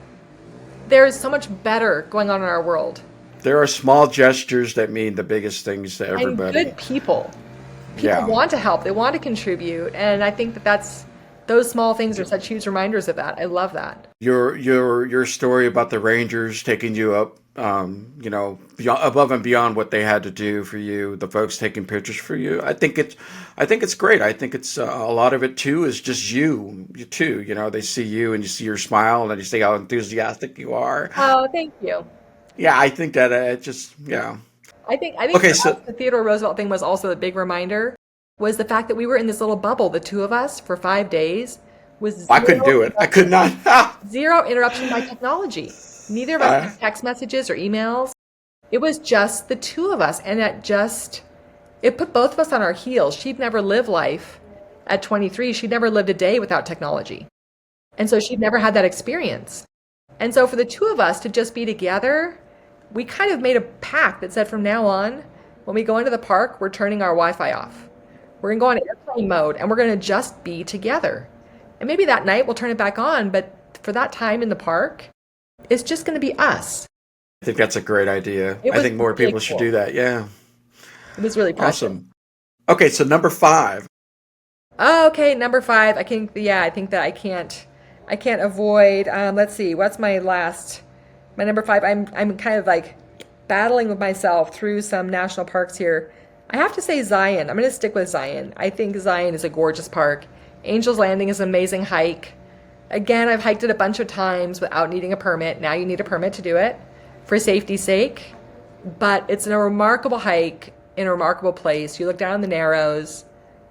there is so much better going on in our world. there are small gestures that mean the biggest things to everybody. And good people. People want to help. They want to contribute. And I think those small things are such huge reminders of that. I love that. Your story about the Rangers taking you up, above and beyond what they had to do for you, the folks taking pictures for you. I think it's great. I think it's a lot of it too is just you too. You know, they see you and you see your smile and you see how enthusiastic you are. Oh, thank you. Yeah, I think that it just yeah. I think Okay, for so us, the Theodore Roosevelt thing was also the big reminder. Was the fact that we were in this little bubble, the two of us, for 5 days, was I couldn't do it. I could not. zero interruption by technology. Neither of us had text messages or emails. It was just the two of us, and it put both of us on our heels. She'd never lived life at 23. She'd never lived a day without technology. And so she'd never had that experience. And so for the two of us to just be together, we kind of made a pact that said from now on, when we go into the park, we're turning our Wi-Fi off. We're going to go on airplane mode, and we're going to just be together. And maybe that night we'll turn it back on, but for that time in the park, it's just going to be us. I think that's a great idea. It I was think more really people should cool. do that. Yeah. It was really precious. Awesome. Okay, so number 5. Oh, okay, number five. I think that I can't avoid. Let's see, what's my number five. I'm kind of like battling with myself through some national parks here. I have to say Zion. I'm going to stick with Zion. I think Zion is a gorgeous park. Angel's Landing is an amazing hike. Again, I've hiked it a bunch of times without needing a permit. Now you need a permit to do it for safety's sake. But it's a remarkable hike in a remarkable place. You look down the Narrows.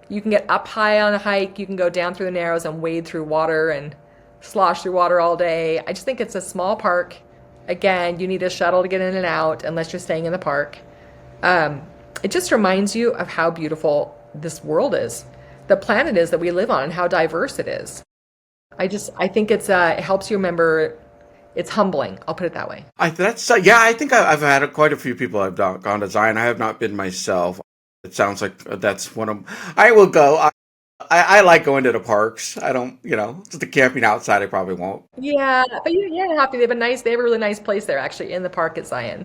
You can get up high on a hike. You can go down through the Narrows and wade through water and slosh through water all day. I just think it's a small park. Again, you need a shuttle to get in and out unless you're staying in the park. It just reminds you of how beautiful this world is, the planet is that we live on, and how diverse it is. I think it helps you remember. It's humbling. I'll put it that way. I think I've had quite a few people I've gone to Zion. I have not been myself. It sounds like that's one of. I will go. I like going to the parks. I don't, the camping outside. I probably won't. Yeah, but you're happy. They have a really nice place there, actually, in the park at Zion.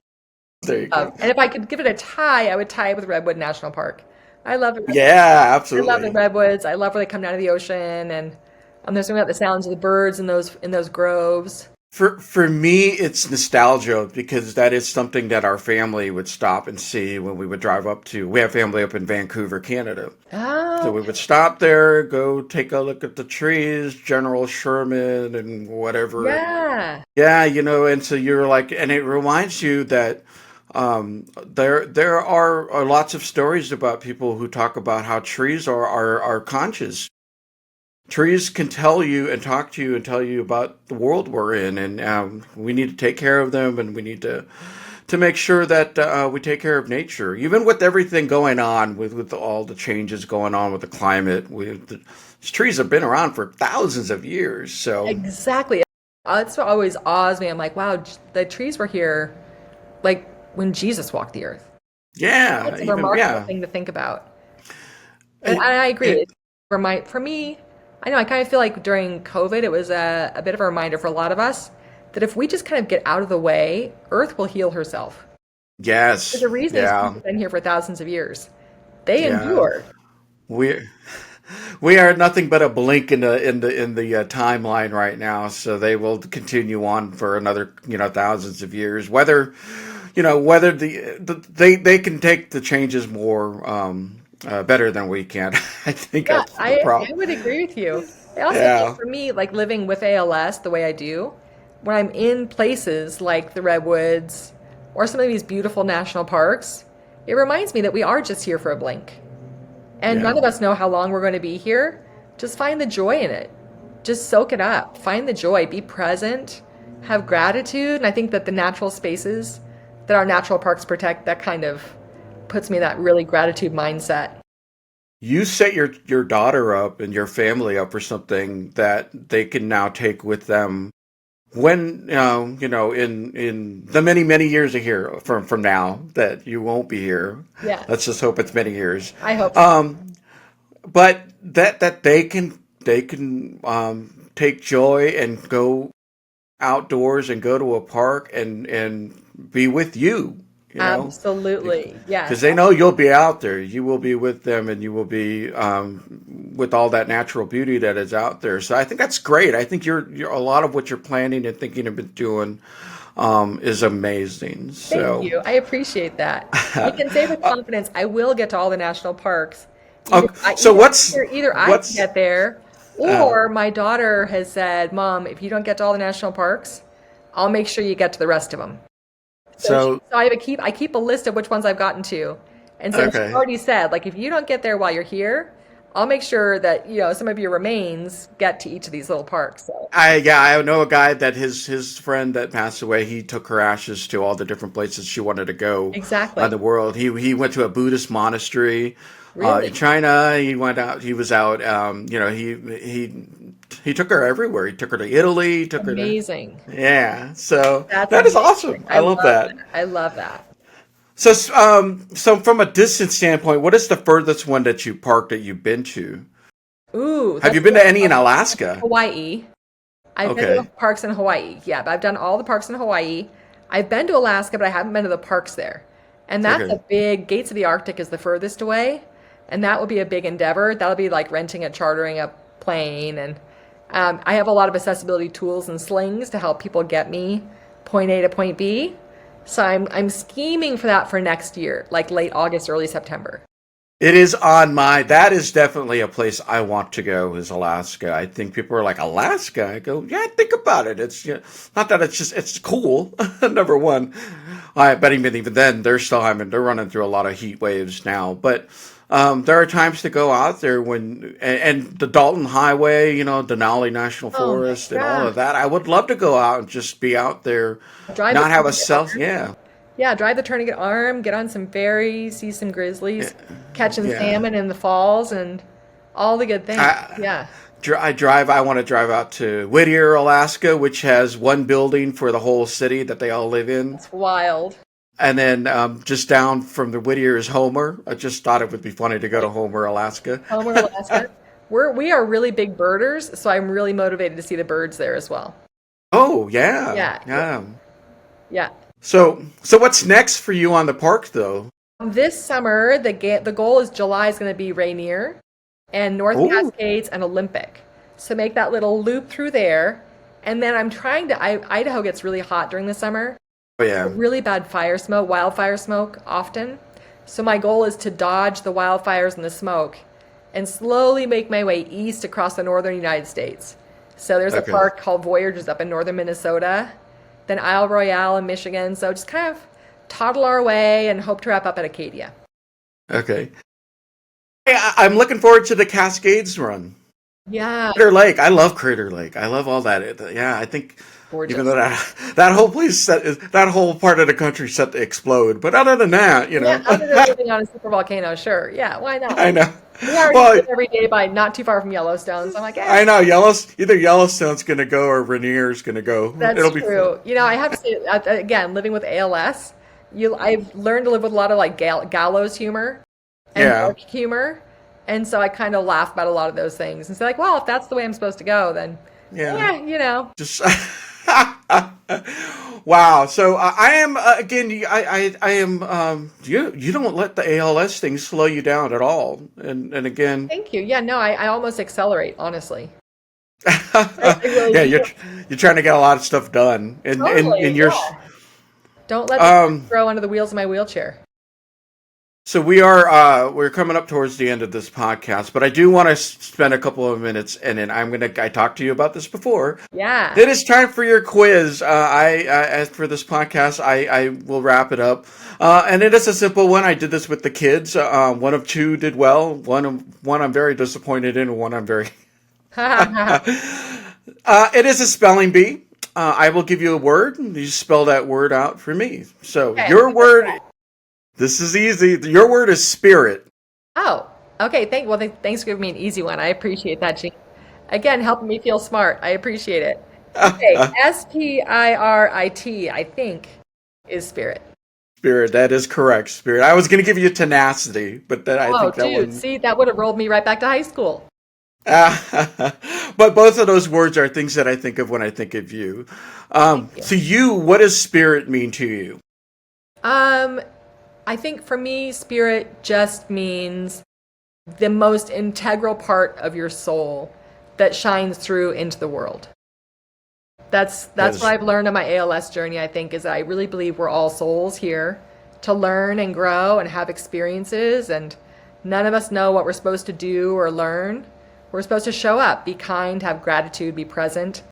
There you go. And if I could give it a tie, I would tie it with Redwood National Park. I love the redwoods. Yeah, I love the absolutely. redwoods. I love where they come down to the ocean, and there's something about the sounds of the birds in those groves. For me, it's nostalgia because that is something that our family would stop and see when we would drive up to. We have family up in Vancouver, Canada. So we Oh, would stop there, go take a look at the trees, General Sherman and whatever. yeah. Yeah, and so you're like, and it reminds you that there are lots of stories about people who talk about how trees are conscious. Trees can tell you and talk to you and tell you about the world we're in, and we need to take care of them, and we need to make sure that we take care of nature, even with everything going on with all the changes going on with the climate. These trees have been around for thousands of years, so Exactly. That's what always awes me. I'm like, wow, the trees were here like when Jesus walked the earth. yeah, That's a even remarkable yeah. thing to think about. And And, I agree. and For me, I know I kind of feel like during COVID, it was a bit of a reminder for a lot of us that if we just kind of get out of the way, Earth will heal herself. There's yes, a reason these trees yeah, have been here for thousands of years. They yeah. endure. We we are nothing but a blink in the timeline right now, so they will continue on for another thousands of years. Whether they can take the changes more better than we can. I think Yeah, that's the I problem. would agree with you. I also think Yeah, for me, like living with ALS the way I do, when I'm in places like the Redwoods or some of these beautiful national parks, it reminds me that we are just here for a blink. And none yeah. of us know how long we're going to be here. Just find the joy in it. Just soak it up. Find the joy. Be present. Have gratitude. And I think that the natural spaces that our natural parks protect, that kind of puts me in that really gratitude mindset. You set your daughter up and your family up for something that they can now take with them when in the many years of here from now that you won't be here. Let's Yes, just hope it's many years. I hope so. Um, but that they can take joy and go outdoors and go to a park and be with you, Absolutely. because Yes. they know you'll be out there. You will be with them, and you will be with all that natural beauty that is out there. So I think that's great. I think you're a lot of what you're planning and thinking about doing is amazing. Thank So, you. I appreciate that. You can say with confidence, I will get to all the national parks. okay, so Either I can what's get there, uh, or my daughter has said, "Mom, if you don't get to all the national parks, I'll make sure you get to the rest of them." so So I keep a list of which ones I've gotten to, and so she's okay. already said, like, if you don't get there while you're here, I'll make sure that some of your remains get to each of these little parks. So I know a guy that his friend that passed away. He took her ashes to all the different places she wanted to go in exactly, the world. He went to a Buddhist monastery in really China. He went out. He was out. He took her everywhere. He took her to Italy. He took her to amazing. yeah. So That's that is amazing. awesome. I I love love that. that. I love that. So from a distance standpoint, what is the furthest one that you parked that you've been to? Ooh, Have that's you been to any in Alaska? Hawaii. I've been to the Okay. parks in Hawaii. Yeah, but I've done all the parks in Hawaii. I've been to Alaska, but I haven't been to the parks there. And that's a Okay. big, Gates of the Arctic is the furthest away. And that would be a big endeavor. That'll be like renting a chartering a plane. And I have a lot of accessibility tools and slings to help people get me point A to point B. So I'm scheming for that for next year, like late August, early September. It is that is definitely a place I want to go is Alaska. I think people are like, Alaska? I go, yeah, think about it. It's not that it's cool, number one. But even then, they're running through a lot of heat waves now. But there are times to go out there and the Dalton Highway, Denali National Oh my Forest and all of gosh. that. I would love to go out and just be out there, Drive the not have a tourniquet cell. arm. Yeah. Yeah, drive the tourniquet arm, get on some ferries, see some grizzlies, catching Yeah. salmon in the falls, and all the good things. I, Yeah, I want to drive out to Whittier, Alaska, which has one building for the whole city that they all live in. it's wild. And then just down from the Whittier is Homer. I just thought it would be funny to go to Homer, Alaska. Homer, Alaska. We are really big birders, so I'm really motivated to see the birds there as well. Oh, yeah. Yeah, Yeah. yeah. So what's next for you on the park, though? This summer, the goal is July is going to be Rainier and North Oh, Cascades and Olympic. So make that little loop through there. And then I'm trying to, Idaho gets really hot during the summer, yeah. really bad wildfire smoke often. So my goal is to dodge the wildfires and the smoke and slowly make my way east across the northern United States. So there's a Okay. park called Voyagers up in northern Minnesota, then Isle Royale in Michigan. So just kind of toddle our way and hope to wrap up at Acadia. Okay. I'm looking forward to the Cascades run. Yeah, Crater Lake. I love Crater Lake. I love all that. Yeah, I think even gorgeous. though that whole that whole part of the country set to explode, but other than that, Yeah, other than living on a super volcano, sure. Yeah, why not? I know. We already Well, live every day by not too far from Yellowstone, so I'm like, I know either Yellowstone's going to go or Rainier's going to go. that's It'll be fun. true. I have to say, again, living with ALS, I've learned to live with a lot of like gallows humor and Yeah. dark humor, and so I kind of laugh about a lot of those things and say like, well, if that's the way I'm supposed to go, then Yeah. yeah. Just wow. So I am again. I am. You don't let the ALS thing slow you down at all. And again, Thank you. Yeah, no, I almost accelerate, honestly. I really yeah, do. you're trying to get a lot of stuff done, and Totally, you're. yeah. Don't let me Um. throw under the wheels of my wheelchair. So we're coming up towards the end of this podcast, but I do want to spend a couple of minutes, and then I talked to you about this before. Yeah. It is time for your quiz. As for this podcast, I will wrap it up, and it is a simple one. I did this with the kids. One of two did well. One I'm very disappointed in, and one I'm very. It is a spelling bee. I will give you a word, and you spell that word out for me. So Okay, your what's word. that? This is easy. Your word is spirit. Oh, okay. Thanks for giving me an easy one. I appreciate that, Gene. Again, helping me feel smart. I appreciate it. Okay, Spirit, I think, is spirit. Spirit, that is correct. Spirit. I was going to give you tenacity, but then I Oh, think that dude, one. see, that would have rolled me right back to high school. But both of those words are things that I think of when I think of you. Thank you. To you, what does spirit mean to you? Um, I think for me, spirit just means the most integral part of your soul that shines through into the world. That's That what is, I've learned on my ALS journey, I think, is that I really believe we're all souls here to learn and grow and have experiences, and none of us know what we're supposed to do or learn. We're supposed to show up, be kind, have gratitude, be present.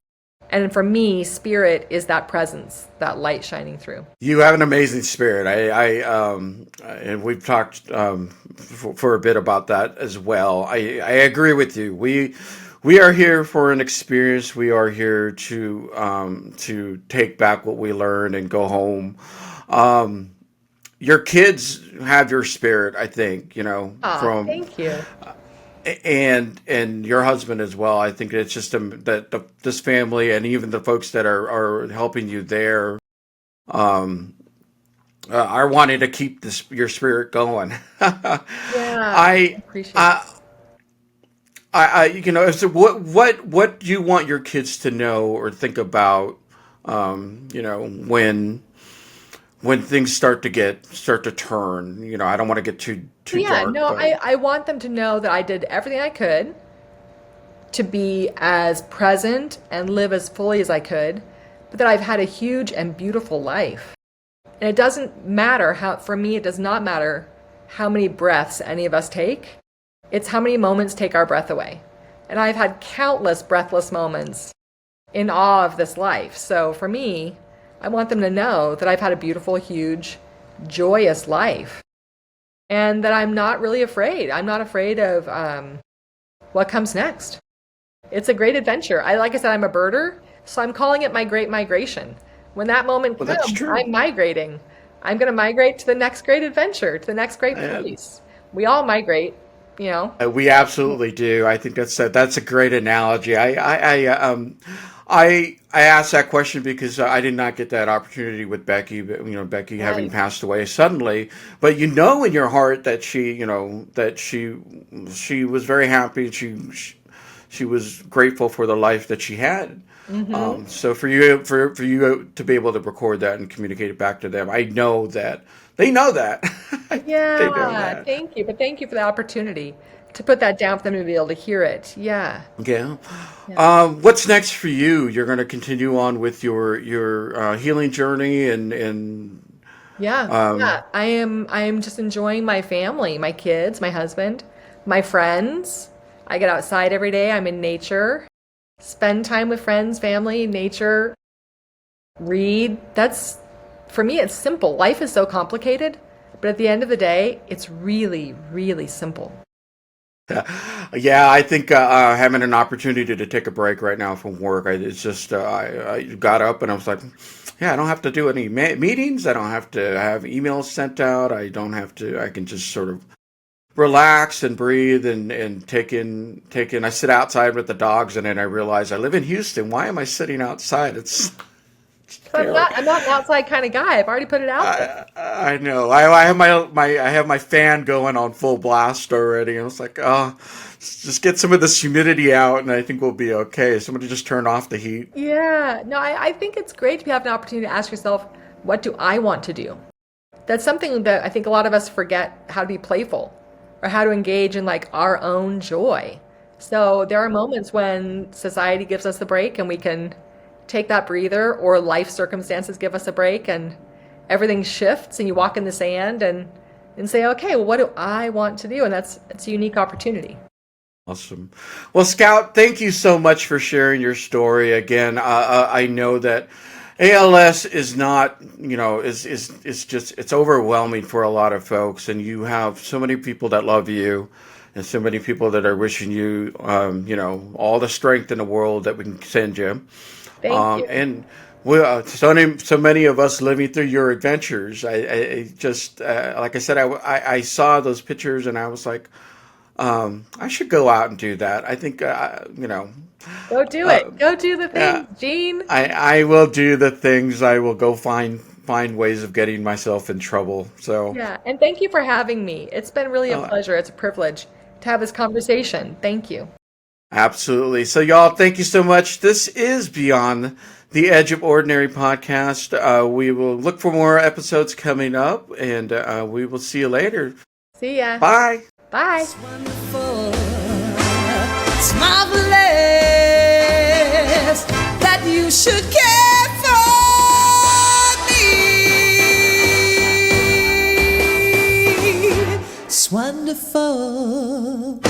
And for me, spirit is that presence, that light shining through. you have an amazing spirit. And we've talked for a bit about that as well. I agree with you. We are here for an experience. We are here to take back what we learned and go home. Your kids have your spirit, I think, Ah, from thank you. and your husband as well. I think it's just this family and even the folks that are helping you there are wanting to keep your spirit going. Yeah, I I, appreciate it. I, so what do you want your kids to know or think about, when when things start to turn. I don't want to get too Yeah, dark, no, but I want them to know that I did everything I could to be as present and live as fully as I could, but that I've had a huge and beautiful life. And it doesn't matter for me, it does not matter how many breaths any of us take. It's how many moments take our breath away. And I've had countless breathless moments in awe of this life. So for me, I want them to know that I've had a beautiful, huge, joyous life and that I'm not really afraid. I'm not afraid of what comes next. It's a great adventure. Like I said, I'm a birder, so I'm calling it my great migration. When that moment well, that's comes, true. I'm migrating. I'm going to migrate to the next great adventure, to the next great place. We all migrate, you know. We absolutely do. I think that's a great analogy. I asked that question because I did not get that opportunity with Becky. But, Becky having Right. passed away suddenly. But in your heart that she was very happy. She was grateful for the life that she had. Mm-hmm. So for you to be able to record that and communicate it back to them, I know that they know that. They know Yeah, that. thank you. But thank you for the opportunity to put that down for them to be able to hear it. Yeah. Yeah. Yeah. What's next for you? You're going to continue on with your healing journey and Yeah. um, Yeah. I am just enjoying my family, my kids, my husband, my friends. I get outside every day. I'm in nature. Spend time with friends, family, nature, read. That's for me it's simple. Life is so complicated, but at the end of the day, it's really, really simple. yeah, I think having an opportunity to take a break right now from work, it's just I got up and I was like, yeah, I don't have to do any meetings. I don't have to have emails sent out. I don't have to. I can just sort of relax and breathe and take in. I sit outside with the dogs, and then I realize I live in Houston. Why am I sitting outside? It's So I'm scary. not I'm not an outside kind of guy. I've already put it out there. I know. I have I have my fan going on full blast already, and it's like, oh, just get some of this humidity out, and I think we'll be okay. Somebody just turn off the heat. Yeah, no, I think it's great to have an opportunity to ask yourself, what do I want to do? That's something that I think a lot of us forget how to be playful or how to engage in like our own joy. So there are moments when society gives us a break and we can take that breather, or life circumstances give us a break and everything shifts and you walk in the sand and say, okay, well, what do I want to do? And it's a unique opportunity. Awesome. Well, Scout, thank you so much for sharing your story. Again, I know that ALS is not, is just, it's overwhelming for a lot of folks. And you have so many people that love you and so many people that are wishing you, all the strength in the world that we can send you. Thank you. And so many of us living through your adventures. I just, like I said, I saw those pictures and I was like, I should go out and do that. I think, Go do uh, it. Go do the uh, things, Gene. I will do the things. I will go find ways of getting myself in trouble. So, Yeah, and thank you for having me. It's been really a uh, pleasure. It's a privilege to have this conversation. Thank you. absolutely. So, y'all, thank you so much. This is Beyond the Edge of Ordinary podcast. We will look for more episodes coming up, and we will see you later. See ya. Bye. Bye. wonderful. It's marvelous that you should care for me. It's wonderful.